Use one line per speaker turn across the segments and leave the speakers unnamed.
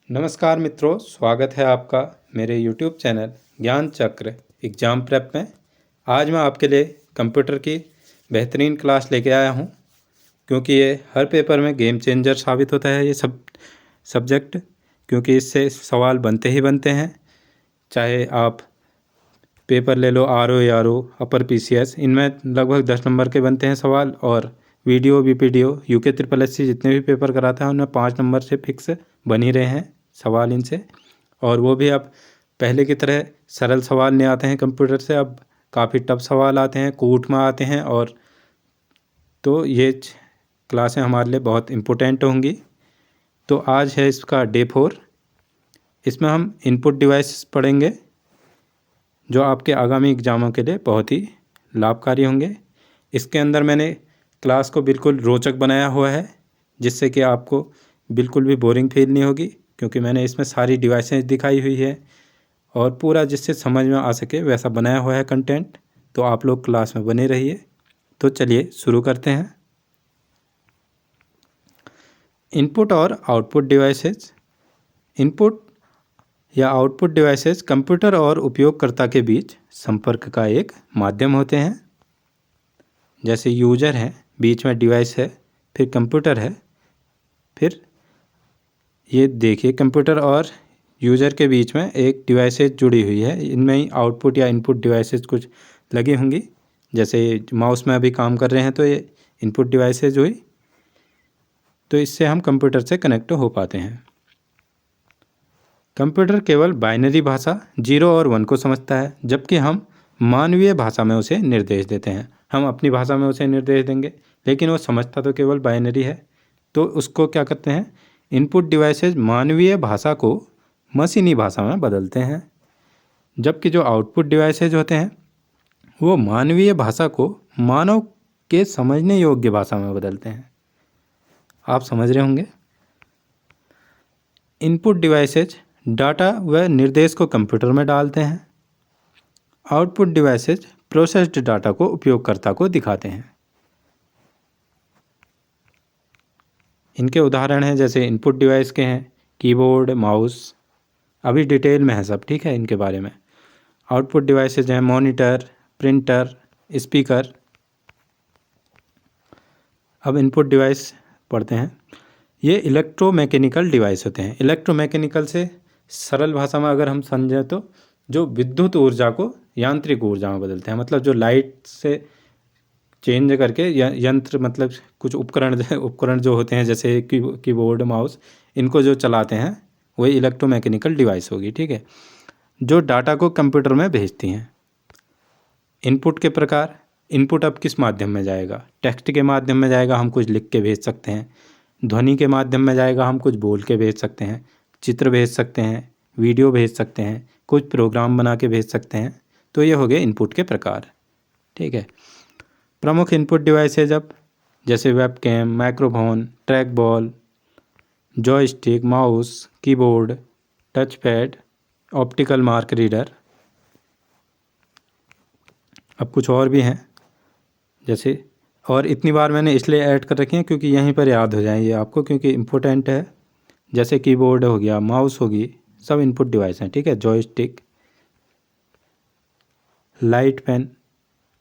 नमस्कार मित्रों, स्वागत है आपका मेरे YouTube चैनल ज्ञान चक्र एग्ज़ाम प्रेप में। आज मैं आपके लिए कंप्यूटर की बेहतरीन क्लास लेके आया हूं, क्योंकि ये हर पेपर में गेम चेंजर साबित होता है ये सब्जेक्ट, क्योंकि इससे सवाल बनते ही बनते हैं। चाहे आप पेपर ले लो, RO, ARO, अपर PCS, इनमें लगभग 10 नंबर के बनते हैं सवाल। और वीडियो, BPDO, UK SSSC जितने भी पेपर कराता है उनमें 5 नंबर से फिक्स बन ही रहे हैं सवाल इनसे। और वो भी अब पहले की तरह सरल सवाल नहीं आते हैं कंप्यूटर से, अब काफ़ी टफ सवाल आते हैं, कूट में आते हैं। और तो ये क्लासें हमारे लिए बहुत इम्पोर्टेंट होंगी। तो आज है इसका डे 4। इसमें हम इनपुट डिवाइस पढ़ेंगे, जो आपके आगामी एग्ज़ामों के लिए बहुत ही लाभकारी होंगे। इसके अंदर मैंने क्लास को बिल्कुल रोचक बनाया हुआ है, जिससे कि आपको बिल्कुल भी बोरिंग फील नहीं होगी, क्योंकि मैंने इसमें सारी डिवाइसेस दिखाई हुई है और पूरा जिससे समझ में आ सके वैसा बनाया हुआ है कंटेंट। तो आप लोग क्लास में बने रहिए। तो चलिए शुरू करते हैं। इनपुट और आउटपुट डिवाइसेस। इनपुट या आउटपुट डिवाइसेस कंप्यूटर और उपयोगकर्ता के बीच संपर्क का एक माध्यम होते हैं। जैसे यूजर है, बीच में डिवाइस है, फिर कंप्यूटर है, फिर ये देखिए कंप्यूटर और यूज़र के बीच में एक डिवाइसेस जुड़ी हुई है। इनमें ही आउटपुट या इनपुट डिवाइसेस कुछ लगी होंगी। जैसे माउस में अभी काम कर रहे हैं तो ये इनपुट डिवाइसेस हुई, तो इससे हम कंप्यूटर से कनेक्ट हो पाते हैं। कंप्यूटर केवल बाइनरी भाषा 0 और 1 को समझता है, जबकि हम मानवीय भाषा में उसे निर्देश देते हैं। हम अपनी भाषा में उसे निर्देश देंगे, लेकिन वो समझता तो केवल बाइनरी है। तो उसको क्या करते हैं, इनपुट डिवाइसेस मानवीय भाषा को मशीनी भाषा में बदलते हैं। जबकि जो आउटपुट डिवाइसेज होते हैं वो मानवीय भाषा को मानव के समझने योग्य भाषा में बदलते हैं। आप समझ रहे होंगे। इनपुट डिवाइसेज डाटा व निर्देश को कंप्यूटर में डालते हैं। आउटपुट डिवाइसेज प्रोसेस्ड डाटा को उपयोगकर्ता को दिखाते हैं। इनके उदाहरण हैं, जैसे इनपुट डिवाइस के हैं कीबोर्ड, माउस, अभी डिटेल में है सब, ठीक है इनके बारे में। आउटपुट डिवाइसेज हैं मॉनिटर, प्रिंटर, स्पीकर। अब इनपुट डिवाइस पढ़ते हैं। ये इलेक्ट्रोमैकेनिकल डिवाइस होते हैं। इलेक्ट्रोमैकेनिकल से सरल भाषा में अगर हम समझें तो जो विद्युत ऊर्जा को यांत्रिक ऊर्जा में बदलते हैं। मतलब जो लाइट से चेंज करके यंत्र, मतलब कुछ उपकरण जो होते हैं, जैसे कीबोर्ड, माउस, इनको जो चलाते हैं वही इलेक्ट्रोमैकेनिकल डिवाइस होगी, ठीक है, जो डाटा को कंप्यूटर में भेजती हैं। इनपुट के प्रकार। इनपुट अब किस माध्यम में जाएगा, टेक्स्ट के माध्यम में जाएगा, हम कुछ लिख के भेज सकते हैं। ध्वनि के माध्यम में जाएगा, हम कुछ बोल के भेज सकते हैं, चित्र भेज सकते हैं, वीडियो भेज सकते हैं, कुछ प्रोग्राम बना के भेज सकते हैं। तो ये हो गए इनपुट के प्रकार, ठीक है। प्रमुख इनपुट डिवाइसेज अब जैसे webcam, microphone, track ball, joystick, mouse, keyboard, touch pad, optical mark reader. अब कुछ और भी हैं जैसे, और इतनी बार मैंने इसलिए ऐड कर रखी हैं क्योंकि यहीं पर याद हो जाएंगे आपको, क्योंकि इम्पोर्टेंट है। जैसे कीबोर्ड हो गया, माउस होगी, सब इनपुट डिवाइस हैं, ठीक है। Joystick, light pen,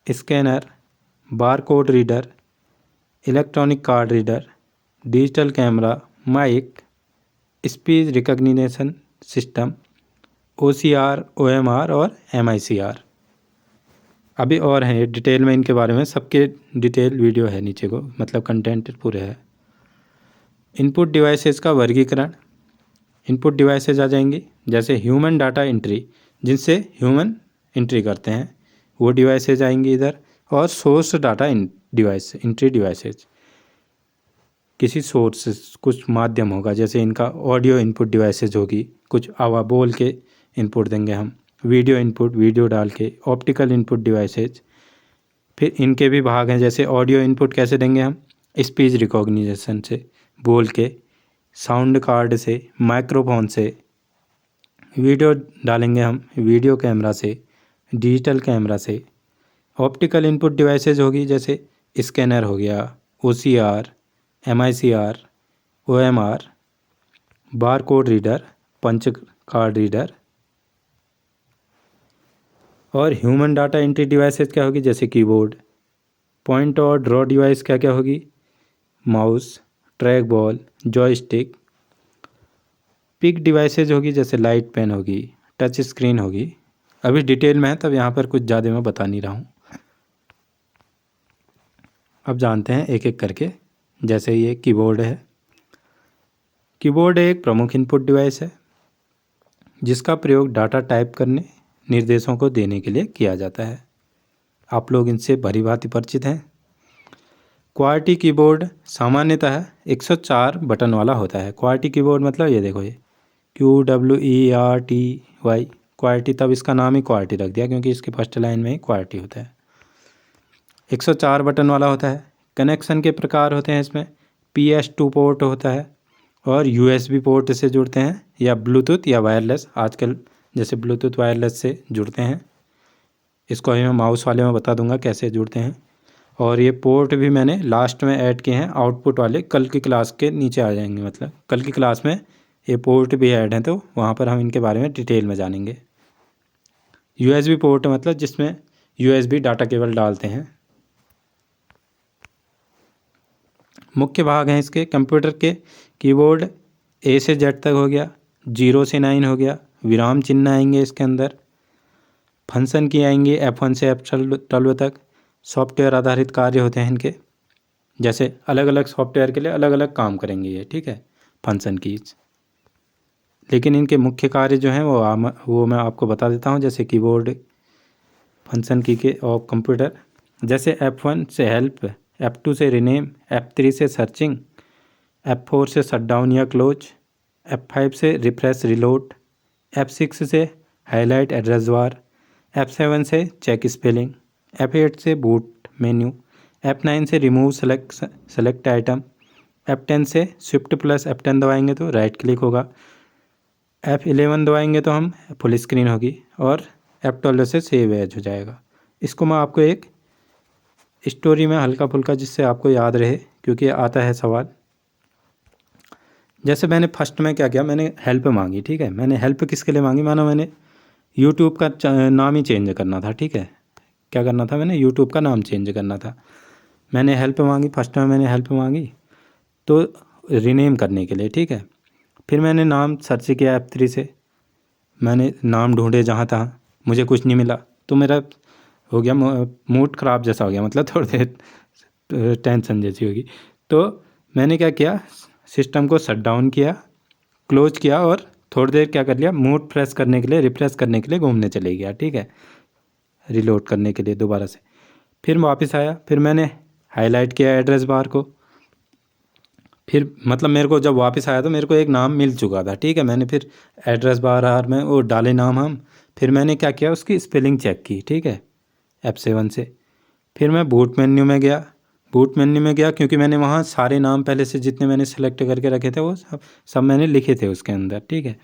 scanner, barcode reader, electronic card reader, digital camera, mic, speech recognition system, OCR, OMR और MICR। अभी और हैं डिटेल में इनके बारे में, सबके डिटेल वीडियो है नीचे को, मतलब कंटेंट पूरे है। इनपुट डिवाइसेस का वर्गीकरण। इनपुट डिवाइसेस आ जाएंगी जैसे ह्यूमन डाटा एंट्री, जिनसे ह्यूमन एंट्री करते हैं, वो डिवाइसेज आएंगी इधर। और source data device, entry devices, किसी सोर्स कुछ माध्यम होगा, जैसे इनका ऑडियो इनपुट डिवाइसेज होगी, कुछ आवाज़ बोल के इनपुट देंगे हम, वीडियो इनपुट, वीडियो डाल के, ऑप्टिकल इनपुट डिवाइसेज। फिर इनके भी भाग हैं, जैसे ऑडियो इनपुट कैसे देंगे हम, स्पीच रिकॉग्निशन से, बोल के, साउंड कार्ड से, माइक्रोफोन से। वीडियो डालेंगे हम वीडियो कैमरा से, डिजिटल कैमरा से। ऑप्टिकल इनपुट डिवाइसेज होगी जैसे स्कैनर हो गया, OCR, MICR, OMR। Bar code reader, punch card reader. और ह्यूमन डाटा एंट्री डिवाइसेस क्या होगी, जैसे कीबोर्ड। पॉइंट और ड्रॉ डिवाइस क्या क्या होगी, mouse, track ball, joystick. Pick devices होगी, जैसे लाइट पेन होगी, टच स्क्रीन होगी। अभी डिटेल में है तब यहाँ पर कुछ ज़्यादा मैं बता नहीं रहा हूँ। अब जानते हैं एक एक करके। जैसे ये कीबोर्ड है। कीबोर्ड एक प्रमुख इनपुट डिवाइस है जिसका प्रयोग डाटा टाइप करने, निर्देशों को देने के लिए किया जाता है। आप लोग इनसे भली भांति परिचित हैं। क्वार्टी कीबोर्ड सामान्यतः 104 बटन वाला होता है। क्वार्टी कीबोर्ड मतलब ये देखो, ये QWERTY क्वार्टी, तब इसका नाम ही क्वार्टी रख दिया क्योंकि इसके फर्स्ट लाइन में ही क्वार्टी होता है। 104 बटन वाला होता है। कनेक्शन के प्रकार होते हैं इसमें, PS2 पोर्ट होता है और USB पोर्ट से जुड़ते हैं, या ब्लूटूथ या वायरलेस, आजकल जैसे ब्लूटूथ वायरलेस से जुड़ते हैं। इसको अभी मैं माउस वाले में बता दूंगा कैसे जुड़ते हैं। और ये पोर्ट भी मैंने लास्ट में ऐड किए हैं, आउटपुट वाले कल की क्लास के नीचे आ जाएंगे, मतलब कल की क्लास में ये पोर्ट भी ऐड हैं तो वहाँ पर हम इनके बारे में डिटेल में जानेंगे। USB पोर्ट मतलब जिसमें USB डाटा केबल डालते हैं। मुख्य भाग हैं इसके कंप्यूटर के। कीबोर्ड A से Z तक हो गया, 0 से 9 हो गया, विराम चिन्ह आएंगे इसके अंदर, फंक्शन की आएंगी F1 से F12 तक। सॉफ्टवेयर आधारित कार्य होते हैं इनके, जैसे अलग अलग सॉफ्टवेयर के लिए अलग अलग काम करेंगे ये, ठीक है, फंक्शन कीज। लेकिन इनके मुख्य कार्य जो हैं वो मैं आपको बता देता हूँ। जैसे कीबोर्ड फंक्शन की के और कंप्यूटर, जैसे F1 से हेल्प, F2 से रीनेम, F3 से सर्चिंग, F4 से शट डाउन या क्लोज, F5 से रिफ्रेश रिलोड, F6 से हाईलाइट एड्रेस बार, F7 से चेक स्पेलिंग, F8 से बूट मेन्यू, F9 से रिमूव सेलेक्ट आइटम, F10 से शिफ्ट प्लस F10 दबाएंगे तो राइट क्लिक होगा, F11 दबाएंगे तो हम फुल स्क्रीन होगी, और F12 से सेव एज हो जाएगा। इसको मैं आपको एक स्टोरी में हल्का फुल्का, जिससे आपको याद रहे, क्योंकि आता है सवाल। जैसे मैंने फर्स्ट में क्या किया, मैंने हेल्प मांगी, ठीक है। मैंने हेल्प किसके लिए मांगी, मानो मैंने यूट्यूब का नाम ही चेंज करना था, ठीक है। क्या करना था, मैंने यूट्यूब का नाम चेंज करना था। मैंने हेल्प मांगी, फर्स्ट में मैंने हेल्प मांगी तो रीनेम करने के लिए, ठीक है। फिर मैंने नाम सर्च किया F3 से, मैंने नाम ढूंढे जहाँ तहाँ, मुझे कुछ नहीं मिला, तो मेरा हो गया मूड ख़राब जैसा हो गया, मतलब थोड़ी देर टेंशन जैसी होगी। तो मैंने क्या किया, सिस्टम को शट डाउन किया, क्लोज किया, और थोड़ी देर क्या कर लिया, मूड फ्रेश करने के लिए, रिफ्रेश करने के लिए घूमने चले गया, ठीक है, रिलोड करने के लिए दोबारा से। फिर वापस आया, फिर मैंने हाईलाइट किया एड्रेस बार को। फिर मतलब मेरे को जब वापस आया तो मेरे को एक नाम मिल चुका था, ठीक है। मैंने फिर एड्रेस बार में वो डाले नाम हम, फिर मैंने क्या किया, उसकी स्पेलिंग चेक की, ठीक है, F7 से। फिर मैं बूट मेन्यू में गया, बूट मेन्यू में गया क्योंकि मैंने वहाँ सारे नाम पहले से जितने मैंने सेलेक्ट करके रखे थे वो सब मैंने लिखे थे उसके अंदर, ठीक है।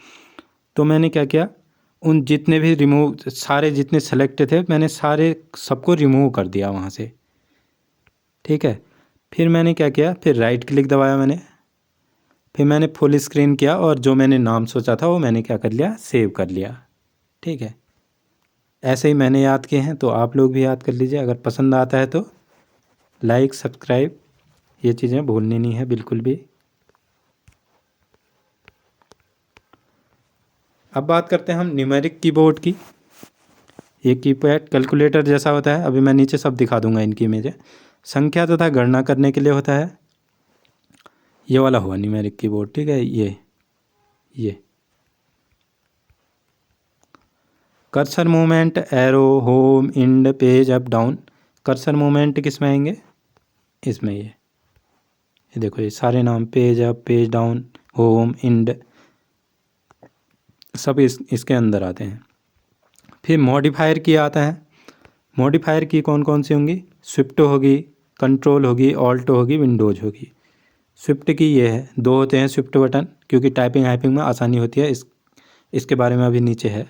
तो मैंने क्या किया, उन जितने भी रिमूव, सारे जितने सेलेक्ट थे मैंने सारे सबको रिमूव कर दिया वहाँ से, ठीक है। फिर मैंने क्या किया, फिर राइट क्लिक दबाया मैंने, फिर मैंने फुल स्क्रीन किया, और जो मैंने नाम सोचा था वो मैंने क्या कर लिया, सेव कर लिया, ठीक है। ऐसे ही मैंने याद किए हैं, तो आप लोग भी याद कर लीजिए। अगर पसंद आता है तो लाइक, सब्सक्राइब, ये चीज़ें भूलनी नहीं है बिल्कुल भी। अब बात करते हैं हम न्यूमेरिक कीबोर्ड की। ये कीपैड कैलकुलेटर जैसा होता है, अभी मैं नीचे सब दिखा दूंगा इनकी इमेजें। संख्या तथा गणना करने के लिए होता है, ये वाला हुआ न्यूमेरिक कीबोर्ड, ठीक है। ये cursor movement, arrow, home, end, page up down. Cursor movement किस में आएंगे, इसमें ये देखो, ये सारे नाम, page up, page down, home, end, सब इसके अंदर आते हैं। फिर मॉडिफायर की आता है। मॉडिफायर की कौन कौन सी होंगी, स्विफ्ट होगी, कंट्रोल होगी, ऑल्ट होगी, विंडोज होगी। स्विफ्ट की ये है, दो होते हैं स्विफ्ट बटन, क्योंकि टाइपिंग हाइपिंग में आसानी होती है। इसके बारे में अभी नीचे है।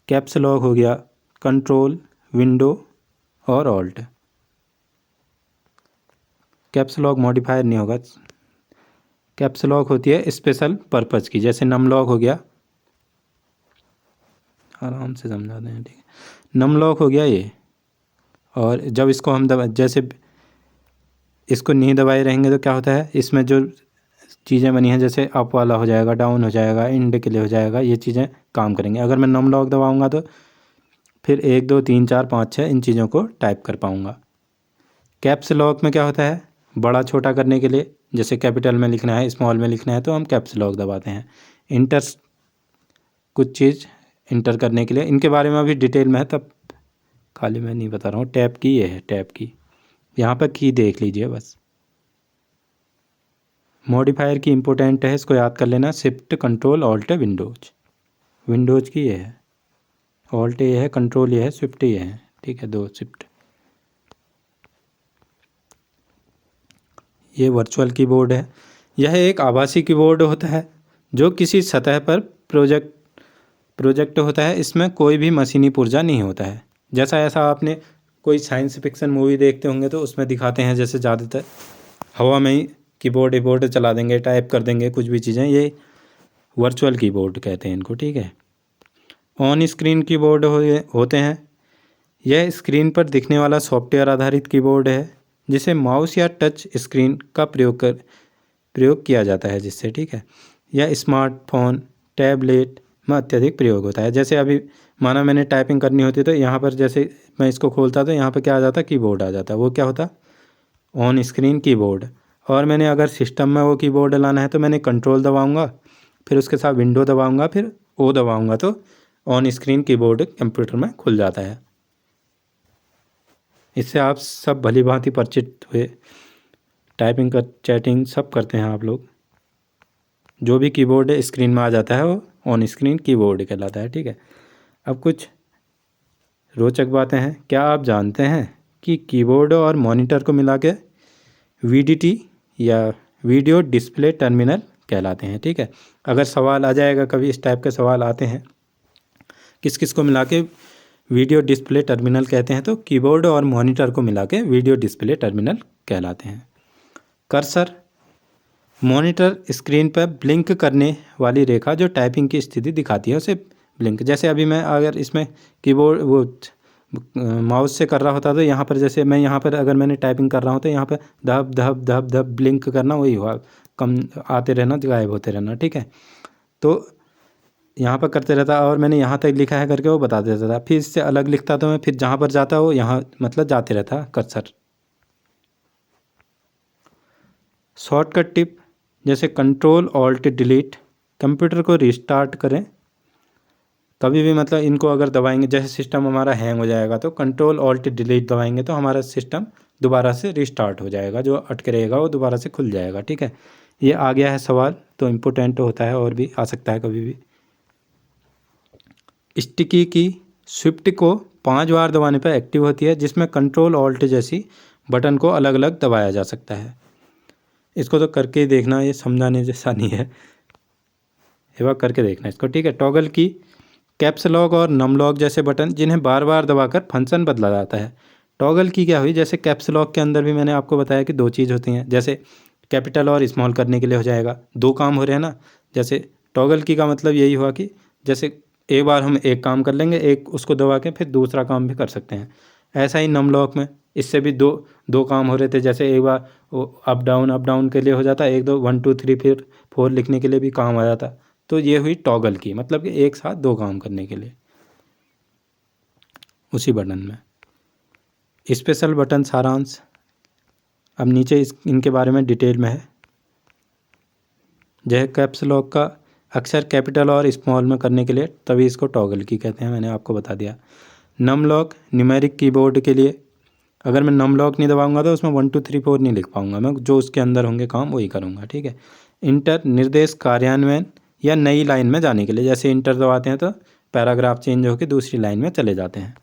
कैप्स लॉक हो गया, कंट्रोल, विंडो और ऑल्ट। कैप्स लॉक मॉडिफायर नहीं होगा। कैप्स लॉक होती है स्पेशल पर्पज़ की, जैसे नम लॉक हो गया, आराम से समझा दें, ठीक है। नम लॉक हो गया ये, और जब इसको हम जैसे इसको नहीं दबाए रहेंगे तो क्या होता है, इसमें जो चीज़ें बनी हैं जैसे अप वाला हो जाएगा, डाउन हो जाएगा, इंड के लिए हो जाएगा, ये चीज़ें काम करेंगे। अगर मैं नम लॉक दबाऊंगा तो फिर 1 2 3 4 5 6 इन चीज़ों को टाइप कर पाऊँगा। कैप्स लॉक में क्या होता है, बड़ा छोटा करने के लिए, जैसे कैपिटल में लिखना है, स्मॉल में लिखना है, तो हम कैप्स लॉक दबाते हैं। इंटर कुछ चीज़ इंटर करने के लिए, इनके बारे में अभी डिटेल में है, तब खाली मैं नहीं बता रहा हूँ। टैप की ये है, टैप की, यहाँ पर की देख लीजिए बस। मॉडिफायर की इम्पोर्टेंट है, इसको याद कर लेना, shift control alt Windows. Windows की ये है, ऑल्ट ये है, कंट्रोल ये है, शिफ्ट ये है, ठीक है, 2 शिफ्ट। ये वर्चुअल कीबोर्ड है। यह एक आभासी कीबोर्ड होता है जो किसी सतह पर प्रोजेक्ट होता है। इसमें कोई भी मशीनी पुर्जा नहीं होता है। जैसा ऐसा आपने कोई साइंस फिक्शन मूवी देखते होंगे तो उसमें दिखाते हैं, जैसे ज़्यादातर हवा में ही कीबोर्ड चला देंगे, टाइप कर देंगे कुछ भी चीज़ें, ये वर्चुअल कीबोर्ड कहते हैं इनको, ठीक है। ऑन स्क्रीन कीबोर्ड होते हैं। यह स्क्रीन पर दिखने वाला सॉफ्टवेयर आधारित कीबोर्ड है जिसे माउस या टच स्क्रीन का प्रयोग किया जाता है जिससे, ठीक है। यह स्मार्टफोन, टैबलेट में अत्यधिक प्रयोग होता है। जैसे अभी माना मैंने टाइपिंग करनी होती तो यहाँ पर जैसे मैं इसको खोलता तो यहाँ पर क्या आ जाता, कीबोर्ड आ जाता। वो क्या होता, ऑन स्क्रीन कीबोर्ड। और मैंने अगर सिस्टम में वो कीबोर्ड लाना है तो मैंने कंट्रोल दबाऊंगा, फिर उसके साथ विंडो दबाऊंगा, फिर ओ दबाऊंगा, तो ऑन स्क्रीन कीबोर्ड कंप्यूटर में खुल जाता है। इससे आप सब भली भांति परिचित हुए। टाइपिंग कर, चैटिंग सब करते हैं आप लोग। जो भी कीबोर्ड स्क्रीन में आ जाता है वो ऑन स्क्रीन कीबोर्ड कहलाता है, ठीक है। अब कुछ रोचक बातें हैं। क्या आप जानते हैं कि कीबोर्ड और मॉनिटर को मिला के VDT या वीडियो डिस्प्ले टर्मिनल कहलाते हैं, ठीक है। अगर सवाल आ जाएगा कभी, इस टाइप के सवाल आते हैं, किस किस को मिला के वीडियो डिस्प्ले टर्मिनल कहते हैं, तो कीबोर्ड और मॉनिटर को मिला के वीडियो डिस्प्ले टर्मिनल कहलाते हैं। कर्सर, मॉनिटर स्क्रीन पर ब्लिंक करने वाली रेखा जो टाइपिंग की स्थिति दिखाती है उसे ब्लिंक। जैसे अभी मैं अगर इसमें कीबोर्ड वो माउस से कर रहा होता तो यहाँ पर, जैसे मैं यहाँ पर अगर मैंने टाइपिंग कर रहा हूँ तो यहाँ पर धप धप धप धप ब्लिंक करना, वही हुआ, कम आते रहना, गायब होते रहना, ठीक है। तो यहाँ पर करते रहता और मैंने यहाँ तक लिखा है करके वो बता देता था। फिर इससे अलग लिखता तो मैं, फिर जहाँ पर जाता वो यहाँ मतलब जाते रहता कर्सर। शॉर्टकट टिप, जैसे कंट्रोल ऑल्ट डिलीट। कंप्यूटर को रिस्टार्ट करें कभी भी, मतलब इनको अगर दबाएंगे, जैसे सिस्टम हमारा हैंग हो जाएगा तो कंट्रोल ऑल्ट डिलीट दबाएंगे तो हमारा सिस्टम दोबारा से रिस्टार्ट हो जाएगा, जो अटके रहेगा वो दोबारा से खुल जाएगा, ठीक है। ये आ गया है सवाल, तो इम्पोर्टेंट होता है और भी आ सकता है कभी भी। स्टिकी की स्विफ्ट को 5 बार दबाने पर एक्टिव होती है, जिसमें कंट्रोल ऑल्ट जैसी बटन को अलग अलग दबाया जा सकता है। इसको तो करके ही देखना, ये समझाने जैसा नहीं है, एक बार करके देखना इसको, ठीक है। टॉगल की, कैप्स लॉक और नम लॉक जैसे बटन जिन्हें बार बार दबाकर फंक्शन बदला जाता है। टॉगल की क्या हुई, जैसे कैप्स लॉक के अंदर भी मैंने आपको बताया कि 2 चीज़ होती हैं, जैसे कैपिटल और स्मॉल करने के लिए हो जाएगा, 2 काम हो रहे हैं ना। जैसे टॉगल की का मतलब यही हुआ कि जैसे एक बार हम एक काम कर लेंगे, एक उसको दबा के फिर दूसरा काम भी कर सकते हैं। ऐसा ही नम लॉक में इससे भी दो काम हो रहे थे, जैसे एक बार वो अप डाउन के लिए हो जाता, 1 2 1 2 3 फिर 4 लिखने के लिए भी काम आ जाता। तो ये हुई टॉगल की, मतलब कि एक साथ 2 काम करने के लिए उसी बटन में। स्पेशल बटन सारांश, अब नीचे इनके बारे में डिटेल में है। जैसे कैप्स लॉक का अक्सर कैपिटल और स्मॉल में करने के लिए, तभी इसको टॉगल की कहते हैं, मैंने आपको बता दिया। नम लॉक न्यूमेरिक कीबोर्ड के लिए, अगर मैं नम लॉक नहीं दबाऊंगा तो उसमें 1 2 3 4 नहीं लिख पाऊंगा मैं, जो उसके अंदर होंगे काम वही करूंगा, ठीक है। इंटर, निर्देश कार्यान्वयन या नई लाइन में जाने के लिए, जैसे इंटर दबाते हैं तो पैराग्राफ चेंज होकर दूसरी लाइन में चले जाते हैं।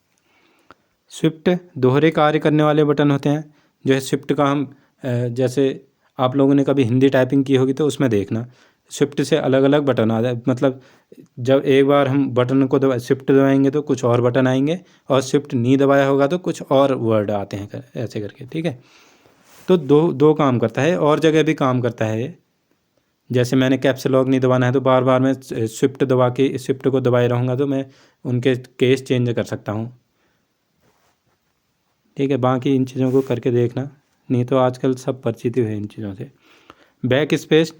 स्विफ्ट, दोहरे कार्य करने वाले बटन होते हैं। जो है स्विफ्ट का हम जैसे आप लोगों ने कभी हिंदी टाइपिंग की होगी तो उसमें देखना, स्विफ्ट से अलग अलग बटन आ जाए, मतलब जब एक बार हम बटन को स्विफ्ट दबाएंगे तो कुछ और बटन आएंगे, और स्विफ्ट नहीं दबाया होगा तो कुछ और वर्ड आते हैं ऐसे करके, ठीक है। तो दो काम करता है, और जगह भी काम करता है ये। जैसे मैंने कैप्स लॉक नहीं दबाना है तो बार बार मैं शिफ्ट दबा के शिफ्ट को दबाए रहूँगा तो मैं उनके केस चेंज कर सकता हूँ। ठीक है, बाकी इन चीज़ों को करके देखना, नहीं तो आजकल सब परिचित है इन चीज़ों से। बैक स्पेस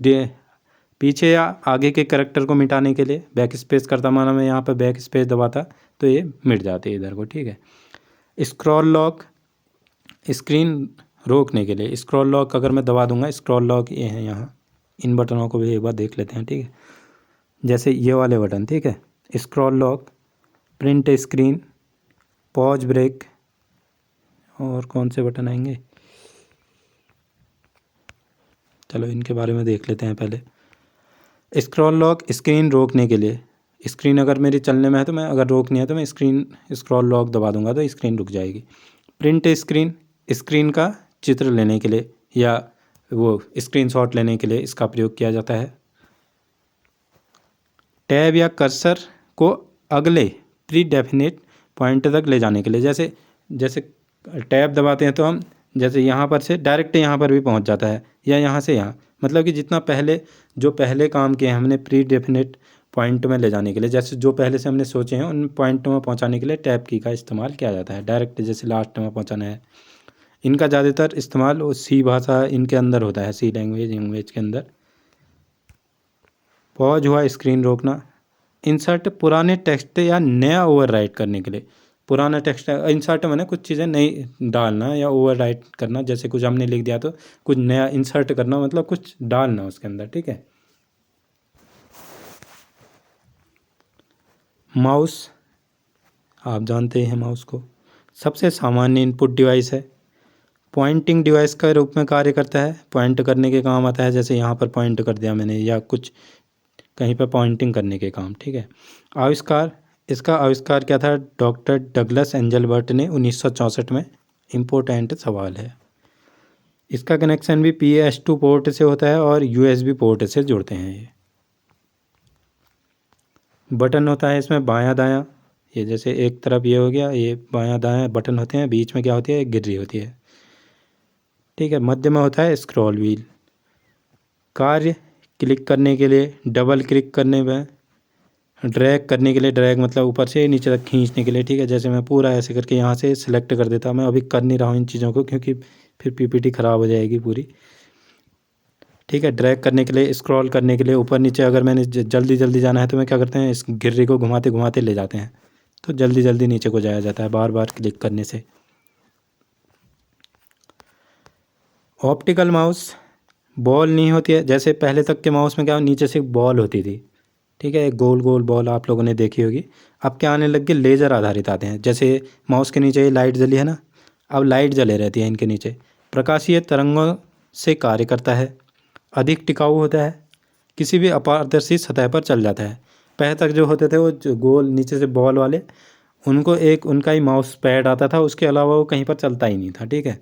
पीछे या आगे के करैक्टर को मिटाने के लिए बैक स्पेस करता, माना मैं यहाँ पर बैक स्पेस दबाता तो ये मिट जाते इधर को। ठीक है, स्क्रॉल लॉक स्क्रीन रोकने के लिए, स्क्रॉल लॉक अगर मैं दबा दूंगा, स्क्रॉल लॉक ये है यहाँ, इन बटनों को भी एक बार देख लेते हैं। ठीक है, जैसे ये वाले बटन, ठीक है, scroll lock, print screen, pause break, और कौन से बटन आएंगे, चलो इनके बारे में देख लेते हैं पहले। स्क्रॉल लॉक स्क्रीन रोकने के लिए, स्क्रीन अगर मेरी चलने में है तो मैं, अगर रोकनी है तो मैं स्क्रॉल लॉक दबा दूंगा तो स्क्रीन रुक जाएगी। प्रिंट स्क्रीन, स्क्रीन का चित्र लेने के लिए या वो स्क्रीनशॉट लेने के लिए इसका प्रयोग किया जाता है। टैब या कर्सर को अगले प्री डेफिनेट पॉइंट तक ले जाने के लिए, जैसे जैसे टैब दबाते हैं तो हम जैसे यहाँ पर से डायरेक्ट यहाँ पर भी पहुँच जाता है, या यहाँ से यहाँ, मतलब कि जितना पहले जो पहले काम किए हैं हमने प्री डेफिनेट पॉइंट में ले जाने के लिए, जैसे जो पहले से हमने सोचे हैं उन पॉइंटों में पहुँचाने के लिए टैब की का इस्तेमाल किया जाता है। डायरेक्ट जैसे लास्ट में पहुँचाना है, इनका ज़्यादातर इस्तेमाल सी भाषा इनके अंदर होता है, सी लैंग्वेज के अंदर। पॉज हुआ स्क्रीन रोकना। इंसर्ट पुराने टेक्स्ट या नया ओवरराइट करने के लिए, पुराना टेक्स्ट इंसर्ट मैंने कुछ चीज़ें नई डालना या ओवरराइट करना, जैसे कुछ हमने लिख दिया तो कुछ नया इंसर्ट करना, मतलब कुछ डालना उसके अंदर। ठीक है, माउस आप जानते हैं माउस को सबसे सामान्य इनपुट डिवाइस है, पॉइंटिंग डिवाइस का रूप में कार्य करता है, पॉइंट करने के काम आता है, जैसे यहाँ पर पॉइंट कर दिया मैंने या कुछ कहीं पर पॉइंटिंग करने के काम। ठीक है, आविष्कार, इसका आविष्कार क्या था, डॉक्टर डगलस एंजलबर्ट ने 1964 में। इम्पोर्टेंट सवाल है, इसका कनेक्शन भी PS2 पोर्ट से होता है और USB पोर्ट से जुड़ते हैं। ये बटन होता है इसमें बायां दायां, ये जैसे एक तरफ ये हो गया, ये बायां दायां बटन होते हैं, बीच में क्या होती है, एक गिर्री होती है। ठीक है, मध्य में होता है स्क्रॉल व्हील। कार्य क्लिक करने के लिए, डबल क्लिक करने में, ड्रैग करने के लिए, ड्रैग मतलब ऊपर से नीचे तक खींचने के लिए। ठीक है, जैसे मैं पूरा ऐसे करके यहाँ से सिलेक्ट कर देता, मैं अभी कर नहीं रहा हूँ इन चीज़ों को क्योंकि फिर PPT ख़राब हो जाएगी पूरी। ठीक है, ड्रैग करने के लिए, स्क्रॉल करने के लिए ऊपर नीचे, अगर मैंने जल्दी जल्दी जाना है तो मैं क्या करते हैं, इस गिर्री को घुमाते घुमाते ले जाते हैं तो जल्दी जल्दी नीचे को जाया जाता है बार बार क्लिक करने से। ऑप्टिकल माउस, बॉल नहीं होती है, जैसे पहले तक के माउस में क्या नीचे से बॉल होती थी। ठीक है, एक गोल गोल बॉल आप लोगों ने देखी होगी। अब क्या आने लग गए, लेज़र आधारित आते हैं, जैसे माउस के नीचे ये लाइट जली है ना, अब लाइट जले रहती है इनके नीचे, प्रकाशीय तरंगों से कार्य करता है, अधिक टिकाऊ होता है, किसी भी अपारदर्शी सतह पर चल जाता है। पहले तक जो होते थे वो जो गोल नीचे से बॉल वाले, उनको एक उनका ही माउस पैड आता था, उसके अलावा वो कहीं पर चलता ही नहीं था। ठीक है,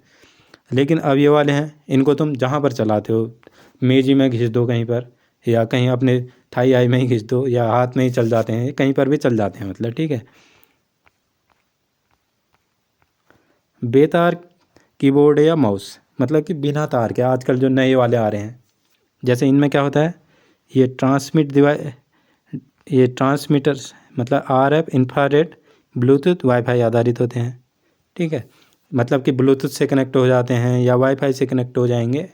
लेकिन अब ये वाले हैं, इनको तुम जहाँ पर चलाते हो, मेजी में घिस दो कहीं पर, या कहीं अपने थाई आई में ही घिस दो, या हाथ में ही चल जाते हैं, कहीं पर भी चल जाते हैं मतलब। ठीक है, बेतार कीबोर्ड या माउस, मतलब कि बिना तार के आजकल जो नए वाले आ रहे हैं, जैसे इनमें क्या होता है, ये ये ट्रांसमीटर्स मतलब RF, इंफ्रारेड, ब्लूटूथ, वाईफाई आधारित होते हैं। ठीक है, मतलब कि ब्लूटूथ से कनेक्ट हो जाते हैं या वाईफाई से कनेक्ट हो जाएंगे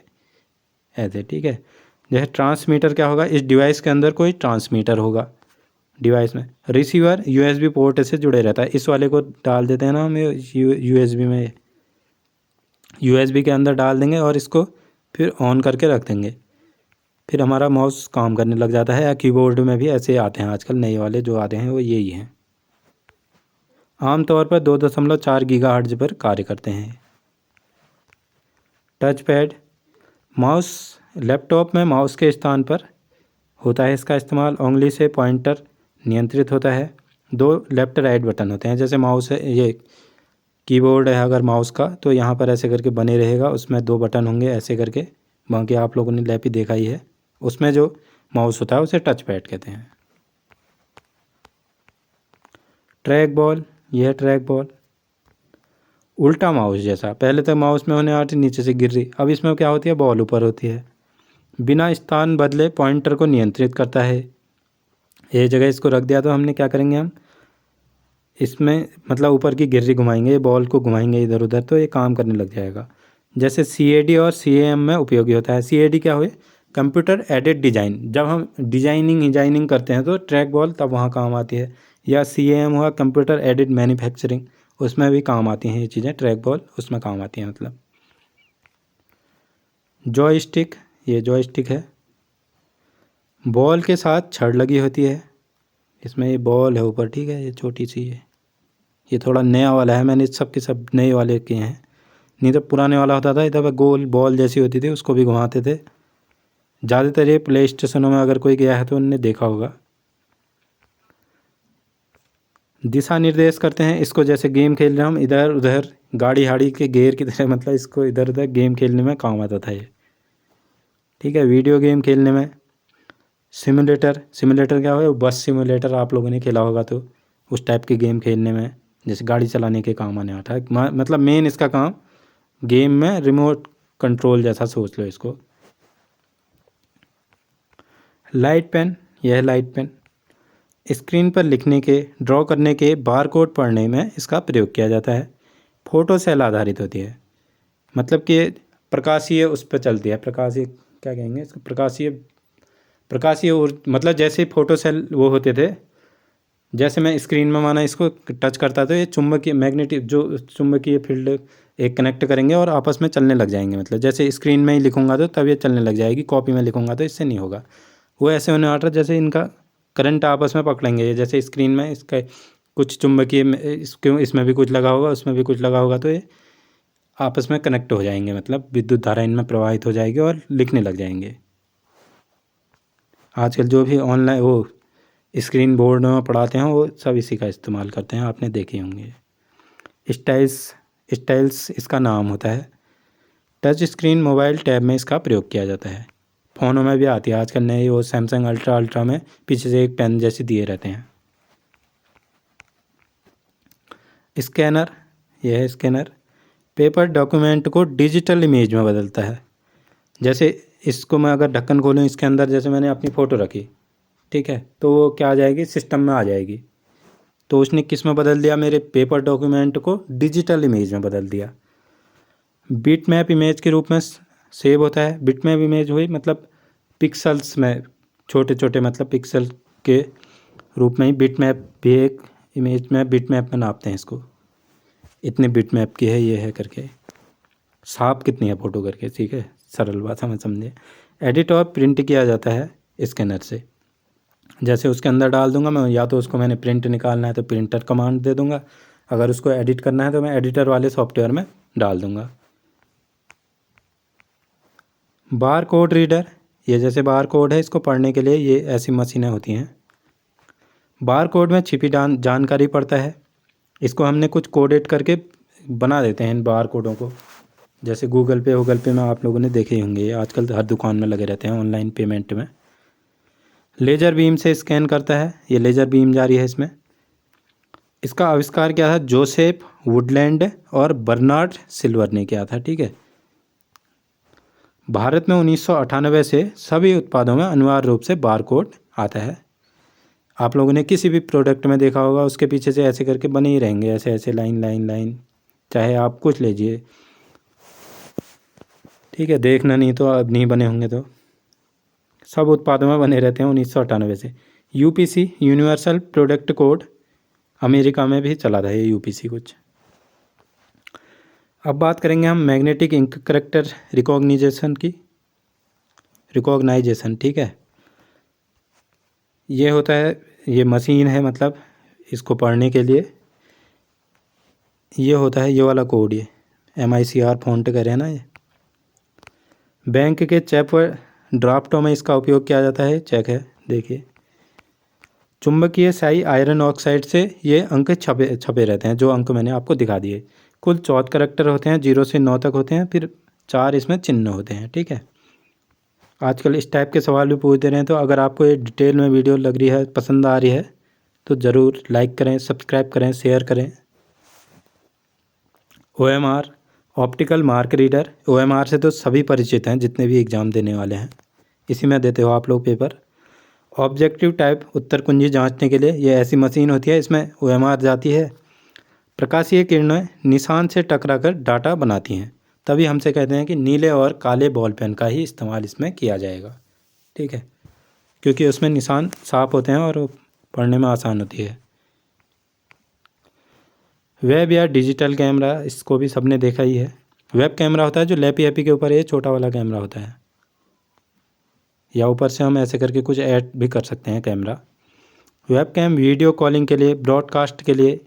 ऐसे। ठीक है, जैसे ट्रांसमीटर क्या होगा, इस डिवाइस के अंदर कोई ट्रांसमीटर होगा डिवाइस में। रिसीवर USB पोर्ट से जुड़े रहता है, इस वाले को डाल देते हैं ना हम USB में, USB के अंदर डाल देंगे और इसको फिर ऑन करके रख देंगे, फिर हमारा माउस काम करने लग जाता है। या कीबोर्ड में भी ऐसे आते हैं आजकल नए वाले जो आते हैं वो यही हैं। आमतौर पर 2.4 GHz पर कार्य करते हैं। टच पैड, माउस, लैपटॉप में माउस के स्थान पर होता है इसका इस्तेमाल, उंगली से पॉइंटर नियंत्रित होता है। 2 लेफ्ट राइट बटन होते हैं, जैसे माउस है, ये कीबोर्ड है अगर माउस का तो यहाँ पर ऐसे करके बने रहेगा, उसमें 2 बटन होंगे ऐसे करके, बाकी आप लोगों ने लैप ही देखा ही है, उसमें जो माउस होता है उसे टच पैड कहते हैं। ट्रैक बॉल, यह ट्रैक बॉल उल्टा माउस जैसा, पहले तक माउस में होने आती नीचे से गिर रही, अब इसमें क्या होती है, बॉल ऊपर होती है। बिना स्थान बदले पॉइंटर को नियंत्रित करता है। ये जगह इसको रख दिया तो हमने क्या करेंगे, हम इसमें मतलब ऊपर की गिर्री घुमाएंगे, बॉल को घुमाएंगे इधर उधर, तो ये काम करने लग जाएगा। जैसे CAD और CAM में उपयोगी होता है। CAD क्या हुए, कंप्यूटर एडेड डिजाइन, जब हम डिजाइनिंग करते हैं तो ट्रैक बॉल तब वहाँ काम आती है। या CAM हुआ कंप्यूटर एडेड मैन्युफैक्चरिंग, उसमें भी काम आती हैं ये चीज़ें, ट्रैक बॉल उसमें काम आती हैं। मतलब जॉयस्टिक, ये जॉयस्टिक है, बॉल के साथ छड़ लगी होती है। इसमें ये बॉल है ऊपर, ठीक है, ये छोटी सी है। ये थोड़ा नया वाला है, मैंने सब के सब नए वाले किए हैं, नहीं तो पुराने वाला होता था इधर गोल बॉल जैसी होती थी, उसको भी घुमाते थे। ज़्यादातर ये प्ले स्टेशनों में अगर कोई गया है तो उनने देखा होगा। दिशा निर्देश करते हैं इसको, जैसे गेम खेल रहे हैं हम, इधर उधर गाड़ी हाड़ी के गेयर की तरह, मतलब इसको इधर उधर गेम खेलने में काम आता था ये, ठीक है। वीडियो गेम खेलने में सिमुलेटर क्या हो, बस सिमुलेटर आप लोगों ने खेला होगा, तो उस टाइप के गेम खेलने में, जैसे गाड़ी चलाने के काम आने आता है। मतलब मेन इसका काम गेम में रिमोट कंट्रोल जैसा सोच लो इसको। लाइट पेन, यह है लाइट पेन, स्क्रीन पर लिखने के, ड्रॉ करने के, बार कोड पढ़ने में इसका प्रयोग किया जाता है। फोटो सेल आधारित होती है, मतलब कि प्रकाशीय उस पर चलती है, प्रकाशीय क्या कहेंगे इसको, प्रकाशीय मतलब जैसे फोटो सेल वो होते थे, जैसे मैं स्क्रीन में माना इसको टच करता तो ये चुंबकीय मैग्नेटिक जो चुंबकीय फील्ड एक कनेक्ट करेंगे और आपस में चलने लग जाएंगे। मतलब जैसे स्क्रीन में ही लिखूंगा तो तब ये चलने लग जाएगी, कॉपी में लिखूंगा तो इससे नहीं होगा। वो ऐसे होने वाला जैसे इनका करंट आपस में पकड़ेंगे, जैसे स्क्रीन में इसका कुछ चुंबकीय इसमें भी कुछ लगा होगा, उसमें भी कुछ लगा होगा, तो ये आपस में कनेक्ट हो जाएंगे, मतलब विद्युत धारा इनमें प्रवाहित हो जाएगी और लिखने लग जाएंगे। आजकल जो भी ऑनलाइन वो स्क्रीन बोर्ड में पढ़ाते हैं वो सब इसी का इस्तेमाल करते हैं, आपने देखे होंगे। स्टाइल्स इसका नाम होता है। टच स्क्रीन मोबाइल टैब में इसका प्रयोग किया जाता है। फ़ोनों में भी आती है आजकल नए, वो सैमसंग अल्ट्रा में पीछे से एक पेन जैसे दिए रहते हैं। स्कैनर, यह है स्कैनर, पेपर डॉक्यूमेंट को डिजिटल इमेज में बदलता है। जैसे इसको मैं अगर ढक्कन खोलूँ, इसके अंदर जैसे मैंने अपनी फ़ोटो रखी, ठीक है, तो वो क्या आ जाएगी, सिस्टम में आ जाएगी। तो उसने किस में बदल दिया, मेरे पेपर डॉक्यूमेंट को डिजिटल इमेज में बदल दिया। बिट मैप इमेज के रूप में सेव होता है। बिट मैप इमेज हुई मतलब पिक्सल्स में, छोटे छोटे मतलब पिक्सल के रूप में ही बिट मैप भी एक इमेज में, बिट मैप में नापते हैं इसको, इतने बिट मैप की है ये है करके, साफ कितनी है फ़ोटो करके, ठीक है, सरल बात हमें समझे। एडिट और प्रिंट किया जाता है स्कैनर से। जैसे उसके अंदर डाल दूंगा मैं, या तो उसको मैंने प्रिंट निकालना है तो प्रिंटर कमांड दे दूंगा, अगर उसको एडिट करना है तो मैं एडिटर वाले सॉफ्टवेयर में डाल दूंगा। बार कोड रीडर, ये जैसे बार कोड है, इसको पढ़ने के लिए ये ऐसी मशीनें होती हैं। बार कोड में छिपी जानकारी पड़ता है, इसको हमने कुछ कोडेट करके बना देते हैं इन बार कोडों को। जैसे गूगल पे में आप लोगों ने देखे ही होंगे, आजकल हर दुकान में लगे रहते हैं ऑनलाइन पेमेंट में। लेज़र बीम से स्कैन करता है, ये लेज़र बीम जारी है इसमें। इसका आविष्कार क्या था, जोसेफ वुडलैंड और बर्नार्ड सिल्वर ने किया था, ठीक है। भारत में 1998 से सभी उत्पादों में अनिवार्य रूप से बार कोड आता है। आप लोगों ने किसी भी प्रोडक्ट में देखा होगा, उसके पीछे से ऐसे करके बने ही रहेंगे, ऐसे ऐसे लाइन लाइन लाइन, चाहे आप कुछ लीजिए, ठीक है। देखना नहीं तो अब नहीं बने होंगे, तो सब उत्पादों में बने रहते हैं 1998 से। UPC universal product code, America में भी चला था ये UPC कुछ। अब बात करेंगे हम मैग्नेटिक इंक करेक्टर रिकॉग्निजेशन की, रिकॉग्नाइजेशन, ठीक है। ये होता है, ये मशीन है, मतलब इसको पढ़ने के लिए ये होता है ये वाला कोड, ये MICR फॉन्ट करे है ना ये। बैंक के चेक व ड्राफ्टों में इसका उपयोग किया जाता है, चेक है, देखिए। चुंबकीय स्याही आयरन ऑक्साइड से ये अंक छपे रहते हैं, जो अंक मैंने आपको दिखा दिए। कुल 14 करैक्टर होते हैं, 0 से 9 तक होते हैं, फिर 4 इसमें चिन्ह होते हैं, ठीक है। आजकल इस टाइप के सवाल भी पूछते रहे हैं, तो अगर आपको ये डिटेल में वीडियो लग रही है, पसंद आ रही है, तो ज़रूर लाइक करें, सब्सक्राइब करें, शेयर करें। OMR optical mark reader, OMR से तो सभी परिचित हैं जितने भी एग्ज़ाम देने वाले हैं। इसी में देते हो आप लोग पेपर। ऑब्जेक्टिव टाइप उत्तर कुंजी जांचने के लिए ये ऐसी मशीन होती है, इसमें OMR जाती है। प्रकाशीय किरणें निशान से टकराकर डाटा बनाती हैं, तभी हमसे कहते हैं कि नीले और काले बॉल पेन का ही इस्तेमाल इसमें किया जाएगा, ठीक है, क्योंकि उसमें निशान साफ होते हैं और पढ़ने में आसान होती है। वेब या डिजिटल कैमरा, इसको भी सबने देखा ही है। वेब कैमरा होता है जो लैपी ऐपी के ऊपर ये छोटा वाला कैमरा होता है, या ऊपर से हम ऐसे करके कुछ ऐड भी कर सकते हैं camera. Web cam video calling के लिए, ब्रॉडकास्ट के लिए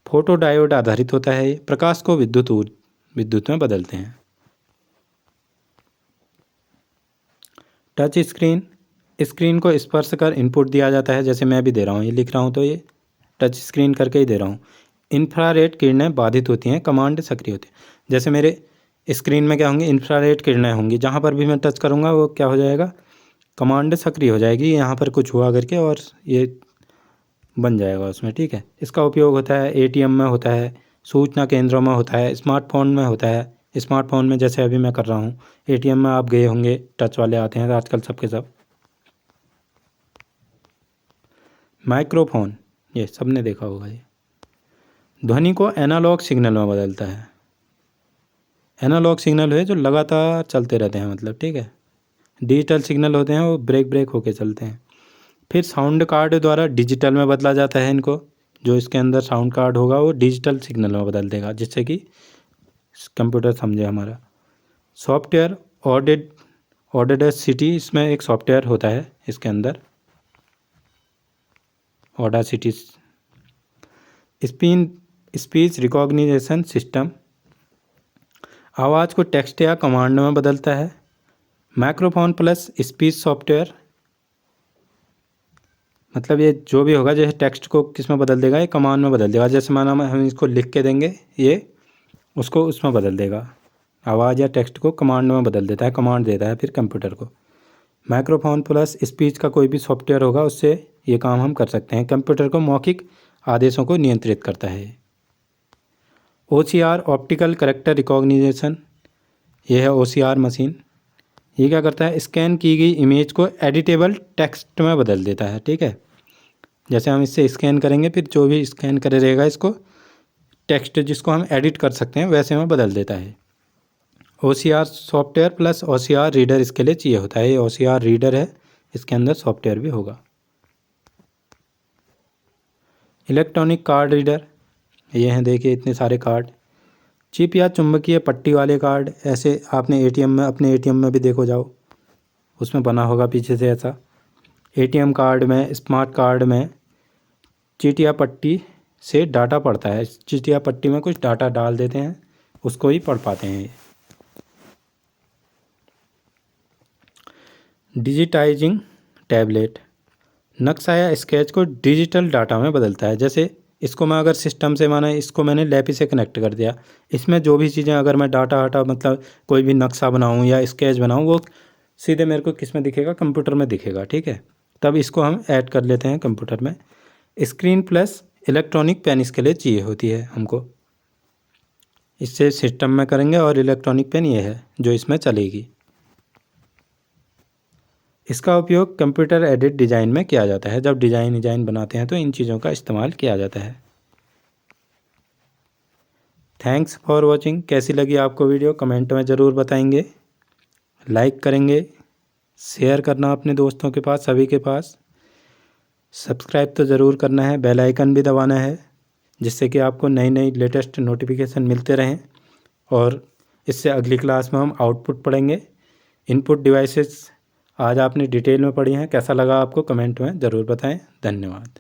फोटो डायोड आधारित होता है। ये प्रकाश को विद्युत में बदलते हैं। टच स्क्रीन, स्क्रीन को स्पर्श कर इनपुट दिया जाता है, जैसे मैं भी दे रहा हूँ, ये लिख रहा हूँ तो ये टच स्क्रीन करके ही दे रहा हूँ। इंफ्रारेड किरणें बाधित होती हैं, कमांड सक्रिय होती है। जैसे मेरे स्क्रीन में क्या होंगी, इंफ्रारेड किरणें होंगी, जहाँ पर भी मैं टच करूँगा वो क्या हो जाएगा, कमांड सक्रिय हो जाएगी, यहाँ पर कुछ हुआ करके और ये बन जाएगा उसमें, ठीक है। इसका उपयोग होता है ATM में होता है, सूचना केंद्रों में होता है, स्मार्टफोन में होता है। स्मार्टफोन में जैसे अभी मैं कर रहा हूँ, ATM में आप गए होंगे, टच वाले आते हैं आजकल सबके सब। माइक्रोफोन, ये सबने देखा होगा। ये ध्वनि को एनालॉग सिग्नल में बदलता है। एनालॉग सिग्नल है जो लगातार चलते रहते हैं, मतलब, ठीक है। डिजिटल सिग्नल होते हैं वो ब्रेक होके चलते हैं। फिर साउंड कार्ड द्वारा डिजिटल में बदला जाता है इनको। जो इसके अंदर साउंड कार्ड होगा वो डिजिटल सिग्नल में बदल देगा, जिससे कि कंप्यूटर समझे हमारा। सॉफ्टवेयर ऑडेसिटी, इसमें एक सॉफ्टवेयर होता है इसके अंदर, ऑडासिटी। स्पीच रिकॉग्निशन सिस्टम, आवाज़ को टेक्स्ट या कमांड में बदलता है। माइक्रोफोन प्लस स्पीच सॉफ्टवेयर, मतलब ये जो भी होगा, जैसे टेक्स्ट को किस में बदल देगा, ये कमांड में बदल देगा। जैसे माना हम इसको लिख के देंगे, ये उसको उसमें बदल देगा। आवाज़ या टेक्स्ट को कमांड में बदल देता है, कमांड देता है फिर कंप्यूटर को। माइक्रोफोन प्लस स्पीच का कोई भी सॉफ्टवेयर होगा, उससे ये काम हम कर सकते हैं। कंप्यूटर को मौखिक आदेशों को नियंत्रित करता है। OCR ऑप्टिकल कैरेक्टर रिकॉग्निशन, ये है OCR मशीन। ये क्या करता है, स्कैन की गई इमेज को एडिटेबल टेक्स्ट में बदल देता है, ठीक है। जैसे हम इससे स्कैन करेंगे, फिर जो भी स्कैन करे रहेगा इसको टेक्स्ट जिसको हम एडिट कर सकते हैं वैसे में बदल देता है। OCR software plus OCR reader इसके लिए चाहिए होता है। ये OCR रीडर है, इसके अंदर सॉफ्टवेयर भी होगा। इलेक्ट्रॉनिक कार्ड रीडर, ये हैं, देखिए इतने सारे कार्ड। चिप या चुंबकीय पट्टी वाले कार्ड, ऐसे आपने ATM में, अपने ATM में भी देखो जाओ, उसमें बना होगा पीछे से ऐसा। ATM कार्ड में, स्मार्ट कार्ड में चिटिया पट्टी से डाटा पढ़ता है। चिटिया पट्टी में कुछ डाटा डाल देते हैं, उसको ही पढ़ पाते हैं ये। डिजिटाइजिंग टैबलेट, नक्शा या स्केच को डिजिटल डाटा में बदलता है। जैसे इसको मैं अगर सिस्टम से, माना इसको मैंने लैपी से कनेक्ट कर दिया, इसमें जो भी चीज़ें अगर मैं डाटा मतलब कोई भी नक्शा बनाऊं या स्केच बनाऊं, वो सीधे मेरे को किस में दिखेगा, कंप्यूटर में दिखेगा, ठीक है। तब इसको हम ऐड कर लेते हैं कंप्यूटर में। स्क्रीन प्लस इलेक्ट्रॉनिक पेन इसके लिए चाहिए होती है हमको, इससे सिस्टम में करेंगे, और इलेक्ट्रॉनिक पेन ये है जो इसमें चलेगी। इसका उपयोग कंप्यूटर एडिट डिज़ाइन में किया जाता है। जब डिज़ाइन बनाते हैं तो इन चीज़ों का इस्तेमाल किया जाता है। Thanks for watching. कैसी लगी आपको वीडियो, कमेंट में ज़रूर बताएंगे। लाइक करेंगे, शेयर करना अपने दोस्तों के पास, सभी के पास। सब्सक्राइब तो ज़रूर करना है, बेल आइकन भी दबाना है, जिससे कि आपको नई नई लेटेस्ट नोटिफिकेशन मिलते रहें। और इससे अगली क्लास में हम आउटपुट पढ़ेंगे। इनपुट डिवाइसेस आज आपने डिटेल में पढ़ी हैं। कैसा लगा आपको, कमेंट में ज़रूर बताएं। धन्यवाद।